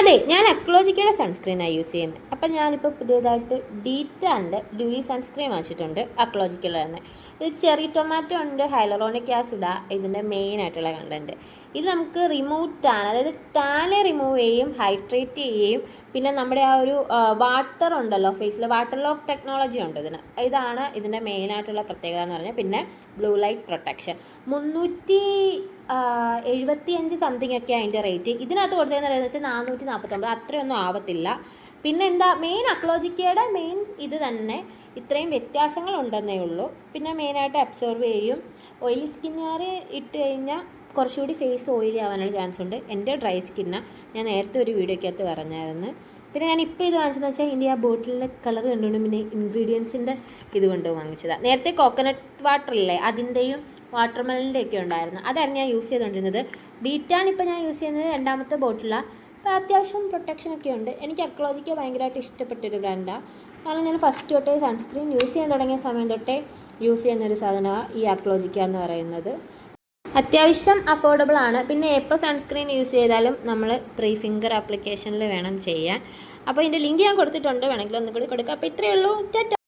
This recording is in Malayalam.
അതെ, ഞാൻ അക്ലോജിക്കയുടെ സൺസ്ക്രീനാണ് യൂസ് ചെയ്യുന്നത്. അപ്പം ഞാനിപ്പോൾ പുതിയതായിട്ട് ഡീറ്റാൻ്റെ ഡ്യൂയി സൺസ്ക്രീൻ വാങ്ങിച്ചിട്ടുണ്ട്, അക്ലോജിക്കയുടെ തന്നെ. ഇത് ചെറി ടൊമാറ്റോ ഉണ്ട്, ഹൈലറോണിക് ആസിഡാ ഇതിൻ്റെ മെയിൻ ആയിട്ടുള്ള കണ്ടൻറ്റ്. ഇത് നമുക്ക് റിമൂവ് ടാൻ, അതായത് ടാനെ റിമൂവ് ചെയ്യും, ഹൈഡ്രേറ്റ് ചെയ്യും. പിന്നെ നമ്മുടെ ആ ഒരു വാട്ടർ ഉണ്ടല്ലോ ഫേസിൽ, വാട്ടർ ലോക്ക് ടെക്നോളജി ഉണ്ട് ഇതിന്. ഇതാണ് ഇതിൻ്റെ മെയിനായിട്ടുള്ള പ്രത്യേകത എന്ന് പറഞ്ഞാൽ. പിന്നെ ബ്ലൂ ലൈറ്റ് പ്രൊട്ടക്ഷൻ 375 സംതിങ് ഒക്കെ അതിൻ്റെ റേറ്റ്. ഇതിനകത്ത് കൊടുത്തതെന്ന് പറയുന്നത് വെച്ചാൽ 449, അത്രയൊന്നും ആവത്തില്ല. പിന്നെ എന്താ മെയിൻ അക്ലോജിക്കയുടെ മെയിൻ ഇത് തന്നെ, ഇത്രയും വ്യത്യാസങ്ങളുണ്ടെന്നേ ഉള്ളൂ. പിന്നെ മെയിനായിട്ട് അബ്സോർവ് ചെയ്യും. ഓയിലി സ്കിന്നുകാർ ഇട്ട് കഴിഞ്ഞാൽ കുറച്ചുകൂടി ഫേസ് ഓയിലി ആവാനുള്ള ചാൻസ് ഉണ്ട്. എൻ്റെ ഡ്രൈ സ്കിന്നാണ്, ഞാൻ നേരത്തെ ഒരു വീഡിയോയ്ക്കകത്ത് പറഞ്ഞായിരുന്നു. പിന്നെ ഞാൻ ഇപ്പോൾ ഇത് വാങ്ങിച്ചതെന്ന് വെച്ചാൽ ഇതിൻ്റെ ആ ബോട്ടിലിൻ്റെ കളർ കണ്ടുകൊണ്ട് പിന്നെ ഇൻഗ്രീഡിയൻസിൻ്റെ ഇത് കൊണ്ട് വാങ്ങിച്ചതാണ്. നേരത്തെ കോക്കനട്ട് വാട്ടർ ഇല്ലേ, അതിൻ്റെയും വാട്ടർമെലൻ്റെ ഒക്കെ ഉണ്ടായിരുന്നു, അതായിരുന്നു ഞാൻ യൂസ് ചെയ്തുകൊണ്ടിരുന്നത്. ഡീറ്റാൻ ഇപ്പോൾ ഞാൻ യൂസ് ചെയ്യുന്നത് രണ്ടാമത്തെ ബോട്ടിലാണ്. അപ്പോൾ അത്യാവശ്യം പ്രൊട്ടക്ഷനൊക്കെ ഉണ്ട്. എനിക്ക് അക്ലോജിക്ക ഭയങ്കരമായിട്ട് ഇഷ്ടപ്പെട്ടൊരു ബ്രാൻഡാണ്. കാരണം ഞാൻ ഫസ്റ്റ് തൊട്ടേ സൺസ്ക്രീൻ യൂസ് ചെയ്യാൻ തുടങ്ങിയ സമയം തൊട്ടേ യൂസ് ചെയ്യുന്നൊരു സാധനമാണ് ഈ അക്ലോജിക്ക എന്ന് പറയുന്നത്. അത്യാവശ്യം അഫോർഡബിൾ ആണ്. പിന്നെ എപ്പോൾ സൺസ്ക്രീൻ യൂസ് ചെയ്താലും നമ്മൾ 3 ഫിംഗർ ആപ്ലിക്കേഷനിൽ വേണം ചെയ്യാൻ. അപ്പോൾ ഇതിൻ്റെ ലിങ്ക് ഞാൻ കൊടുത്തിട്ടുണ്ട്, വേണമെങ്കിൽ ഒന്നും കൂടി കൊടുക്കാം. അപ്പോൾ ഇത്രയേ ഉള്ളൂ.